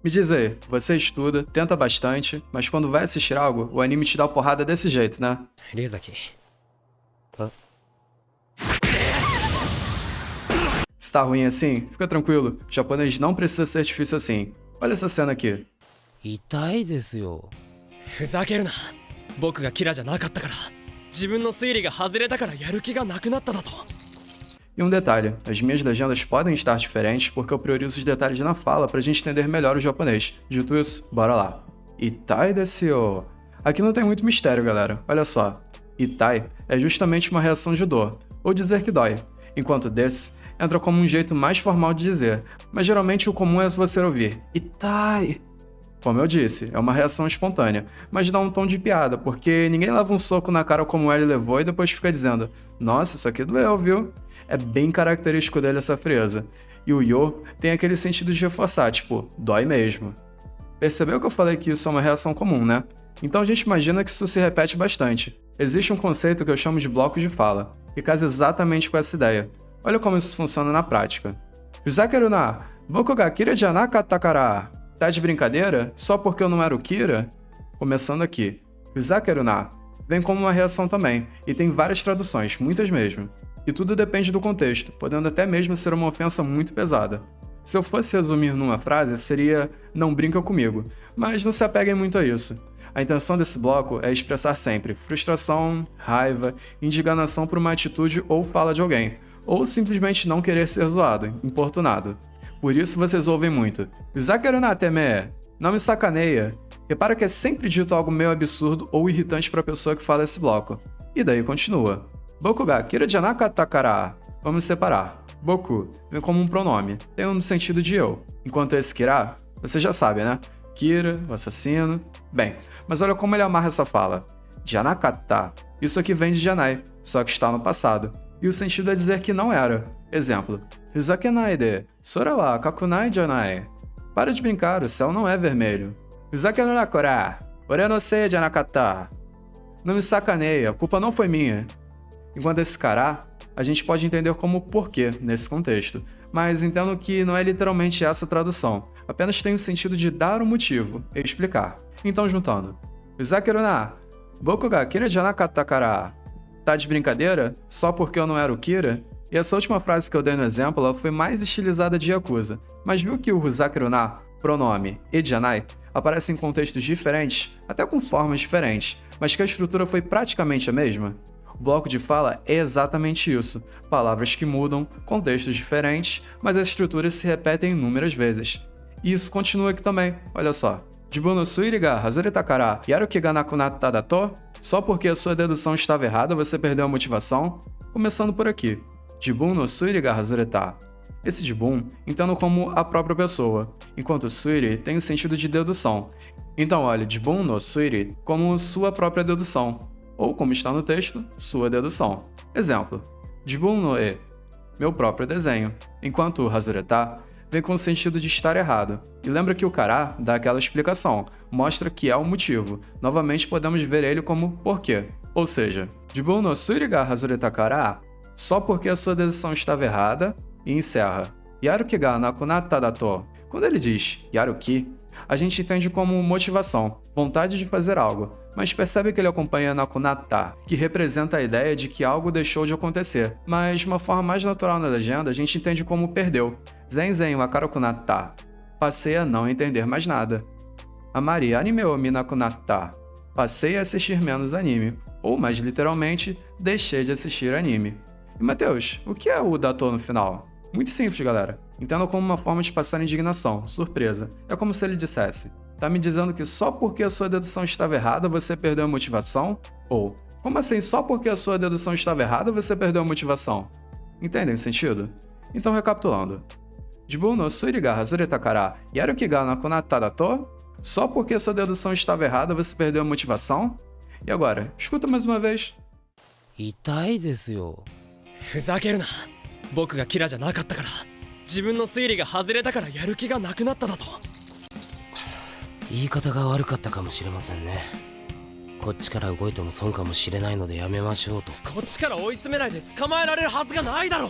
Me diz aí, você estuda, tenta bastante, mas quando vai assistir algo, o anime te dá uma porrada desse jeito, né? 龍崎。あ、Se tá ruim assim, fica tranquilo, o japonês não precisa ser difícil assim. Olha essa cena aqui. 痛いですよ。ふざけるな。僕がキラじゃなかったから、自分の推理が外れたからやる気がなくなっただと。 E um detalhe, as minhas legendas podem estar diferentes porque eu priorizo os detalhes na fala pra gente entender melhor o japonês. Dito isso, bora lá. Itai desu. Aqui não tem muito mistério, galera. Olha só. Itai é justamente uma reação de dor, ou dizer que dói, enquanto desu entra como um jeito mais formal de dizer, mas geralmente o comum é você ouvir Itai. Como eu disse, é uma reação espontânea, mas dá um tom de piada, porque ninguém leva um soco na cara como ele levou e depois fica dizendo nossa, isso aqui doeu, viu? É bem característico dele essa frieza. E o yo tem aquele sentido de reforçar, tipo, dói mesmo. Percebeu que eu falei que isso é uma reação comum, né? Então a gente imagina que isso se repete bastante. Existe um conceito que eu chamo de bloco de fala, que casa exatamente com essa ideia. Olha como isso funciona na prática. Fuzakeru na boku ga kira ja nakatta kara. Tá de brincadeira? Só porque eu não era o Kira? Começando aqui. Fuzakeru na vem como uma reação também, e tem várias traduções, muitas mesmo. E tudo depende do contexto, podendo até mesmo ser uma ofensa muito pesada. Se eu fosse resumir numa frase, seria não brinca comigo, mas não se apeguem muito a isso. A intenção desse bloco é expressar sempre frustração, raiva, indignação por uma atitude ou fala de alguém, ou simplesmente não querer ser zoado, importunado. Por isso vocês ouvem muito Zakeru na teme, não me sacaneia. Repara que é sempre dito algo meio absurdo ou irritante para a pessoa que fala esse bloco. E daí continua. Boku ga kira ja nakatta kara. Vamos separar. Boku vem como um pronome, tem um no sentido de eu. Enquanto esse kira, você já sabe, né? Kira, o assassino. Bem, mas olha como ele amarra essa fala. Janakatta. Isso aqui vem de janai, só que está no passado. E o sentido é dizer que não era. Exemplo. Fuzakenai de sora wa kakunai janai. Para de brincar, o céu não é vermelho. Fuzakeru na kora. Ore no sei janakatta. Não me sacaneia, a culpa não foi minha. Enquanto esse kará, a gente pode entender como porquê nesse contexto, mas entendo que não é literalmente essa tradução, apenas tem o sentido de dar um motivo e explicar. Então juntando. Fuzakeru na boku ga kira ja nakatta kara. Tá de brincadeira? Só porque eu não era o Kira? E essa última frase que eu dei no exemplo ela foi mais estilizada de Yakuza, mas viu que o Fuzakeru na, pronome, e janai aparecem em contextos diferentes, até com formas diferentes, mas que a estrutura foi praticamente a mesma? O bloco de fala é exatamente isso, palavras que mudam, contextos diferentes, mas as estruturas se repetem inúmeras vezes. E isso continua aqui também, olha só. Jibu no suiri ga hazureta kara yaru ki ga nakunatta da to? Só porque a sua dedução estava errada você perdeu a motivação? Começando por aqui. Jibun no suiri ga hazureta. Esse Jibun entendo como a própria pessoa, enquanto suiri tem o sentido de dedução. Então olhe Jibun no suiri como sua própria dedução, ou como está no texto, sua dedução. Exemplo. Jibun no e, meu próprio desenho, enquanto o hazureta vem com o sentido de estar errado. E lembra que o kará dá aquela explicação, mostra que é o motivo. Novamente podemos ver ele como porquê. Ou seja, Jibun no suiri ga hazureta kara, só porque a sua dedução estava errada, e encerra. Yaruki ga nakunatta da to. Quando ele diz yaruki, a gente entende como motivação, vontade de fazer algo, mas percebe que ele acompanha nakunatta, que representa a ideia de que algo deixou de acontecer, mas de uma forma mais natural na legenda a gente entende como perdeu. Zenzen wakarokunatta. Passei a não entender mais nada. Amari anime o minakunatta. Passei a assistir menos anime, ou mais literalmente, deixei de assistir anime. E Matheus, o que é o dato no final? Muito simples, galera. Entenda como uma forma de passar indignação, surpresa. É como se ele dissesse: tá me dizendo que só porque a sua dedução estava errada você perdeu a motivação? Ou, como assim só porque a sua dedução estava errada você perdeu a motivação? Entendem o sentido? Então recapitulando. Jibu no suiri ga hazureta kara yaruki ga nakunatta da to? Só porque a sua dedução estava errada você perdeu a motivação? E agora, escuta mais uma vez. 痛いですよ。ふざけるな。僕がキラじゃなかったから、自分の推理が外れたからやる気がなくなっただと。言い方が悪かったかもしれませんね。こっちから動いても損かもしれないのでやめましょうと。こっちから追い詰めないで捕まえられるはずがないだろ。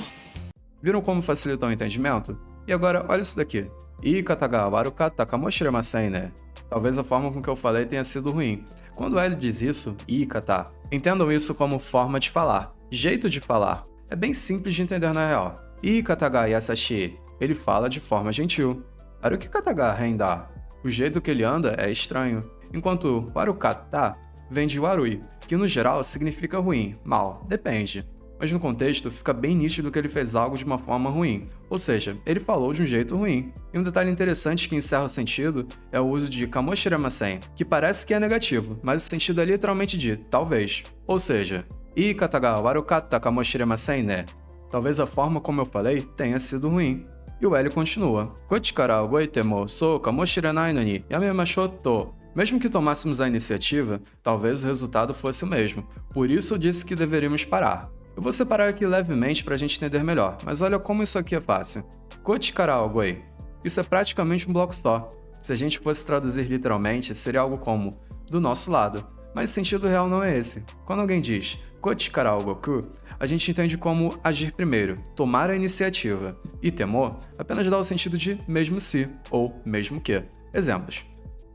Viram como facilitou o entendimento? E agora, olha isso daqui. Iikata ga warukatta kamoshiremasen ne. Talvez a forma com que eu falei tenha sido ruim. Quando L diz isso, Iikata, entendam isso como forma de falar, jeito de falar. É bem simples de entender na real. Iikata ga yasashi, ele fala de forma gentil. Arukikata ga renda, o jeito que ele anda é estranho. Enquanto warukata vem de warui, que no geral significa ruim, mal, depende. Mas no contexto fica bem nítido que ele fez algo de uma forma ruim, ou seja, ele falou de um jeito ruim. E um detalhe interessante que encerra o sentido é o uso de kamoshiremasen, que parece que é negativo, mas o sentido é literalmente de talvez. Ou seja, iikata ga warukatta kamoshiremasen ne. Talvez a forma como eu falei tenha sido ruim. E o L continua. Kochi kara ogoite mo sou kamoshirenai no ni yamemashou to. Mesmo que tomássemos a iniciativa, talvez o resultado fosse o mesmo. Por isso eu disse que deveríamos parar. Eu vou separar aqui levemente para a gente entender melhor, mas olha como isso aqui é fácil. Kochi kara ogoi. Isso é praticamente um bloco só. Se a gente fosse traduzir literalmente, seria algo como do nosso lado. Mas o sentido real não é esse. Quando alguém diz Kochi kara ogoku, a gente entende como agir primeiro, tomar a iniciativa. E temo apenas dá o sentido de mesmo se ou mesmo que. Exemplos.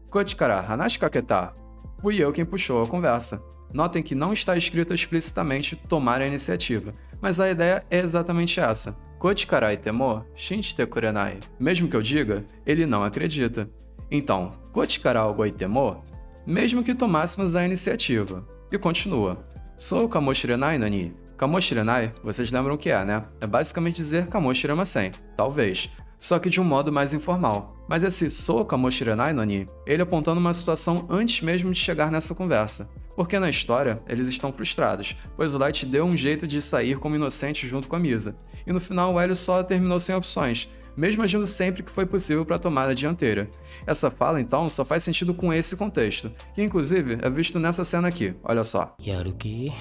Kochi kara hanashi kaketa. Fui eu quem puxou a conversa. Notem que não está escrito explicitamente tomar a iniciativa, mas a ideia é exatamente essa. Kochi kara itemo shinjite kurenai. Mesmo que eu diga, ele não acredita. Então, kochi kara ogoi itemo, mesmo que tomássemos a iniciativa. E continua. Sou kamoshirenai no ni. Kamoshirenai, vocês lembram o que é, né? É basicamente dizer kamoshiremasen, talvez. Só que de um modo mais informal. Mas esse sou kamoshirenai no ni, ele apontando uma situação antes mesmo de chegar nessa conversa. Porque na história, eles estão frustrados, pois o Light deu um jeito de sair como inocente junto com a Misa. E no final o Hélio só terminou sem opções, mesmo agindo sempre que foi possível para tomar a dianteira. Essa fala, então, só faz sentido com esse contexto, que inclusive é visto nessa cena aqui, olha só. Yaruki?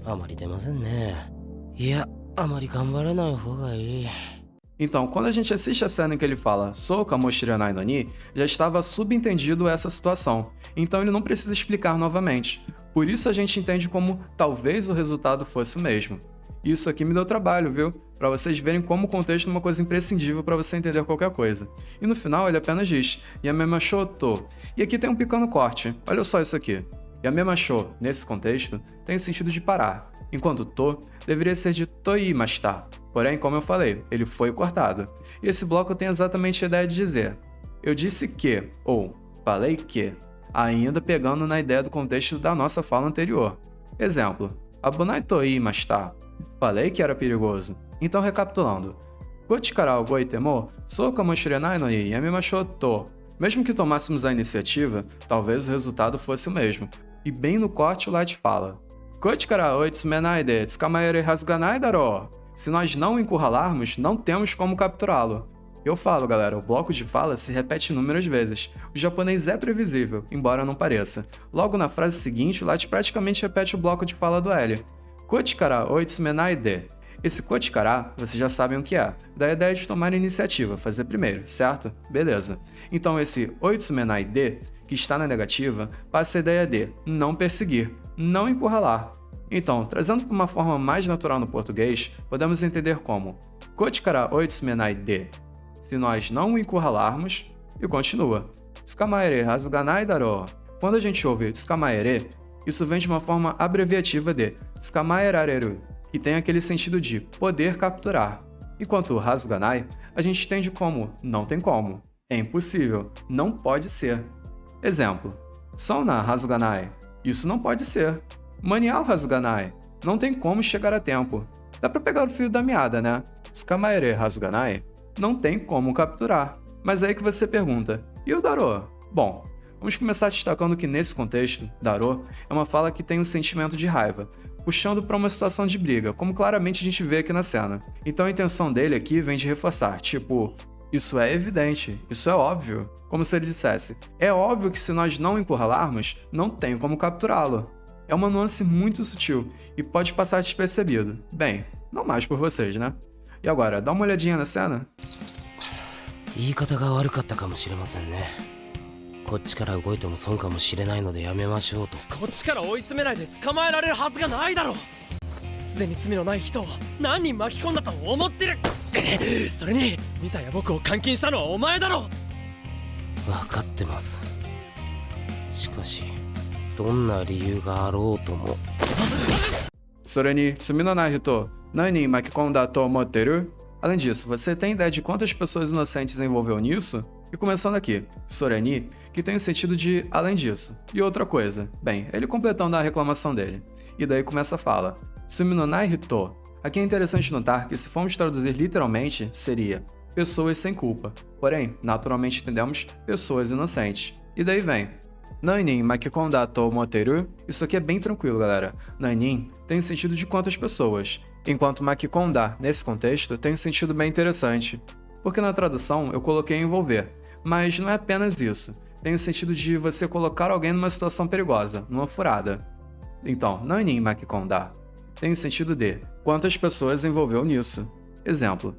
Amari demasen ne. Iya, amari ganbaranai hou ga ii. Então, quando a gente assiste a cena em que ele fala Sou kamoshirenai no ni, já estava subentendido essa situação, então ele não precisa explicar novamente. Por isso a gente entende como talvez o resultado fosse o mesmo. Isso aqui me deu trabalho, viu? Para vocês verem como o contexto é uma coisa imprescindível para você entender qualquer coisa. E no final ele apenas diz Yamemashou to. E aqui tem um pequeno corte, olha só isso aqui. Yamemashou, nesse contexto, tem o sentido de parar, enquanto to deveria ser de toimashita. Porém, como eu falei, ele foi cortado. E esse bloco tem exatamente a ideia de dizer eu disse que, ou falei que, ainda pegando na ideia do contexto da nossa fala anterior. Exemplo, abunai toimashita. Falei que era perigoso. Então, recapitulando. Kochi kara ogoi temo, sou kamoshirenai no ni yamemashou to. Mesmo que tomássemos a iniciativa, talvez o resultado fosse o mesmo. E bem no corte o Light fala Kochi kara oitsumenai de tsukamaere hazu ga nai daro. Se nós não o encurralarmos, não temos como capturá-lo. Eu falo, galera, o bloco de fala se repete inúmeras vezes. O japonês é previsível, embora não pareça. Logo na frase seguinte, o Light praticamente repete o bloco de fala do L. Kochi kara oitsumenai de. Esse kochi kara, vocês já sabem o que é. Da ideia de tomar a iniciativa, fazer primeiro, certo? Beleza. Então esse oitsumenai de, que está na negativa, passa a ideia de não perseguir, não encurralar. Então, trazendo para uma forma mais natural no português, podemos entender como Kochi kara oitsumenai de. Se nós não o encurralarmos, e continua. Tsukamaere hazu ga nai daro. Quando a gente ouve tsukamaere, isso vem de uma forma abreviativa de tsukamaerareru, que tem aquele sentido de poder capturar. Enquanto hazu ga nai, a gente entende como não tem como, é impossível, não pode ser. Exemplo, Sona hazu ga nai. Isso não pode ser. Maniau hazu ga nai. Não tem como chegar a tempo. Dá pra pegar o fio da meada, né? Tsukamaere hazu ga nai. Não tem como capturar. Mas é aí que você pergunta, e o Daro? Bom, vamos começar destacando que nesse contexto, Daro é uma fala que tem um sentimento de raiva, puxando para uma situação de briga, como claramente a gente vê aqui na cena. Então a intenção dele aqui vem de reforçar, tipo, isso é evidente, isso é óbvio. Como se ele dissesse, é óbvio que se nós não encurralarmos, não tem como capturá-lo. É uma nuance muito sutil e pode passar despercebido. Bem, não mais por vocês, né? E agora, dá uma olhadinha na cena. 言い方が悪かったかもしれませんね。こっちから動いても損かもしれないのでやめましょうと。こっちから追い詰めないで捕まえられるはずがないだろう。すでに罪のない人を何人巻き込んだと思ってる。それにミサや僕を監禁したのはお前だろ。分かってます。しかしどんな理由があろうとも。それにSuminonai Hito, Nani Makikonda Tomoteru. Além disso, você tem ideia de quantas pessoas inocentes envolveu nisso? E começando aqui, Soreni, que tem o sentido de além disso. E outra coisa, bem, ele completando a reclamação dele. E daí começa a fala. Suminonai Hito. Aqui é interessante notar que se formos traduzir literalmente, seria pessoas sem culpa. Porém, naturalmente entendemos pessoas inocentes. E daí vem Nainin Makikonda Tomoteru. Isso aqui é bem tranquilo, galera. Nainin tem o sentido de quantas pessoas, enquanto Makikonda, nesse contexto, tem um sentido bem interessante. Porque na tradução eu coloquei envolver, mas não é apenas isso. Tem o sentido de você colocar alguém numa situação perigosa, numa furada. Então, Nainin Makikonda tem o sentido de quantas pessoas envolveu nisso. Exemplo: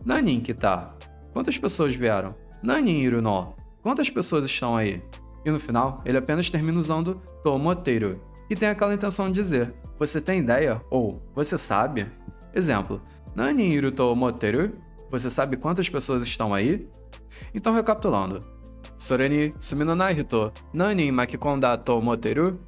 Nanin kita. Quantas pessoas vieram? Nanin iru no. Quantas pessoas estão aí? E no final, ele apenas termina usando tomoteru, que tem aquela intenção de dizer: você tem ideia? Ou você sabe? Exemplo: Nanin iru tomoteru? Você sabe quantas pessoas estão aí? Então, recapitulando: Soreni Suminonai Hito, Nanin Makikonda Tomoteru.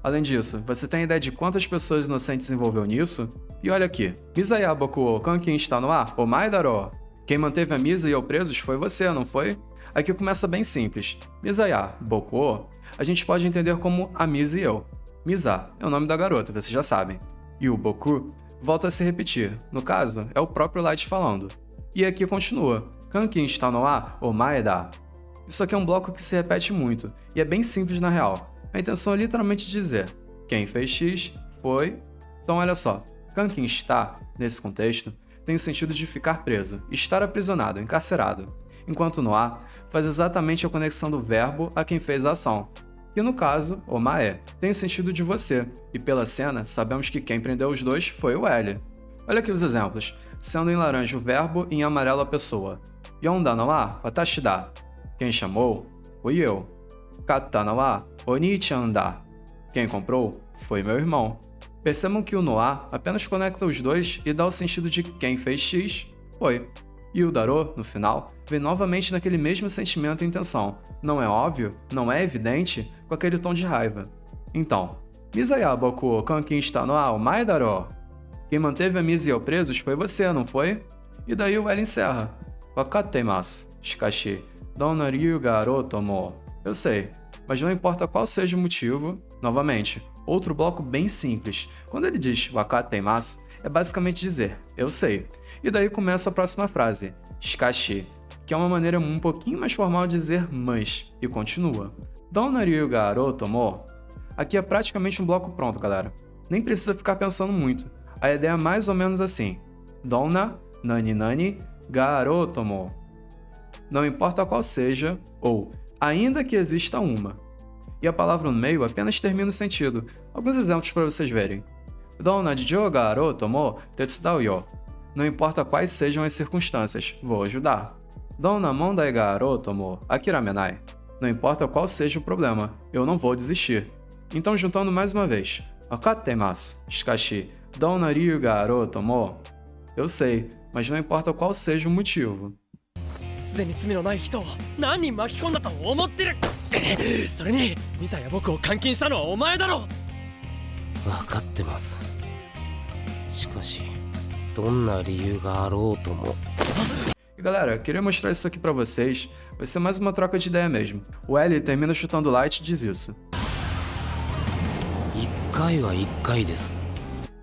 Além disso, você tem ideia de quantas pessoas inocentes envolveu nisso? E olha aqui: Misaya boku o kankin está no ar, omae daro. Quem manteve a Misa e eu presos foi você, não foi? Aqui começa bem simples. Misaya boku o, a gente pode entender como a Misa e eu. Misa é o nome da garota, vocês já sabem. E o boku volta a se repetir. No caso, é o próprio Light falando. E aqui continua: Kankin está no ar, omae da. Isso aqui é um bloco que se repete muito, e é bem simples na real. A intenção é literalmente dizer: quem fez X foi. Então olha só, Kankin está, nesse contexto, tem o sentido de ficar preso, estar aprisionado, encarcerado, enquanto no A faz exatamente a conexão do verbo a quem fez a ação. E no caso, omae, tem o sentido de você, e pela cena sabemos que quem prendeu os dois foi o L. Olha aqui os exemplos, sendo em laranja o verbo e em amarelo a pessoa. Yonda no wa watashi da. Quem chamou fui eu. Katta no wa Oni-chan da. Quem comprou foi meu irmão. Percebam que o Noa apenas conecta os dois e dá o sentido de quem fez X foi. E o Daro, no final, vem novamente naquele mesmo sentimento e intenção. Não é óbvio, não é evidente, com aquele tom de raiva. Então, Misaya boku kankin está no ao mai daro. Quem manteve a Misa e eu presos foi você, não foi? E daí o L encerra. Wakattemasu. Shikashi, donna ryu ga aru tomo. Eu sei, mas não importa qual seja o motivo. Novamente, outro bloco bem simples. Quando ele diz wakattemasu, é basicamente dizer eu sei. E daí começa a próxima frase, shikashi, que é uma maneira um pouquinho mais formal de dizer mas, e continua. Donna ryu ga aru tomo. Aqui é praticamente um bloco pronto, galera. Nem precisa ficar pensando muito. A ideia é mais ou menos assim. Donna, nani nani, ga aru tomo. Não importa qual seja, ou ainda que exista uma. E a palavra no meio apenas termina o sentido. Alguns exemplos para vocês verem. Donna jijo ga aru tomo tetsudau yo. Não importa quais sejam as circunstâncias, vou ajudar. Donna mondai ga aru tomo akiramenai. Não importa qual seja o problema, eu não vou desistir. Então, juntando mais uma vez. Wakattemasu. Shikashi, donna ryu ga aru tomo. Eu sei, mas não importa qual seja o motivo. すでに罪のない人を何人巻き込んだと思ってる。それにミサや僕を監禁したのはお前だろ。分かってます。しかしどんな理由があろうとも。 E galera, queria mostrar isso aqui pra vocês. Vai ser mais uma troca de ideia mesmo. O L termina chutando Light e diz isso. 一回は一回です。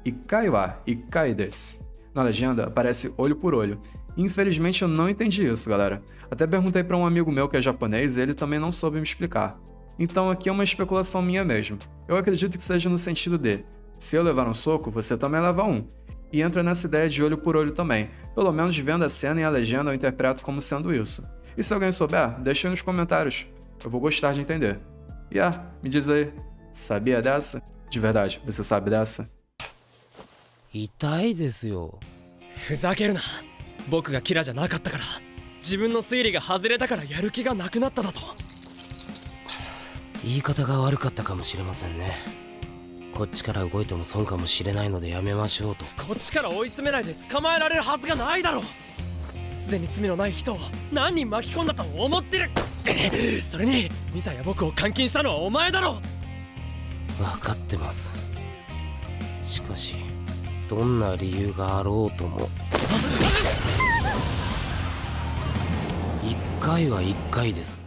Ikkai wa ikkai desu. Na legenda aparece olho por olho. Infelizmente eu não entendi isso, galera. Até perguntei pra um amigo meu que é japonês e ele também não soube me explicar. Então aqui é uma especulação minha mesmo. Eu acredito que seja no sentido de: se eu levar um soco, você também leva um. E entra nessa ideia de olho por olho também. Pelo menos vendo a cena e a legenda eu interpreto como sendo isso. E se alguém souber, deixa aí nos comentários. Eu vou gostar de entender. E me diz aí, sabia dessa? De verdade, você sabe dessa? 痛いですよ。ふざけるな。僕がキラじゃなかったから、自分の推理が外れたからやる気がなくなっただと。言い方が悪かったかもしれませんね。こっちから動いても損かもしれないのでやめましょうと。こっちから追い詰めないで捕まえられるはずがないだろ。すでに罪のない人を何人巻き込んだと思ってる。それにミサや僕を監禁したのはお前だろ。分かってます。しかしどんな理由があろうとも一回は一回です。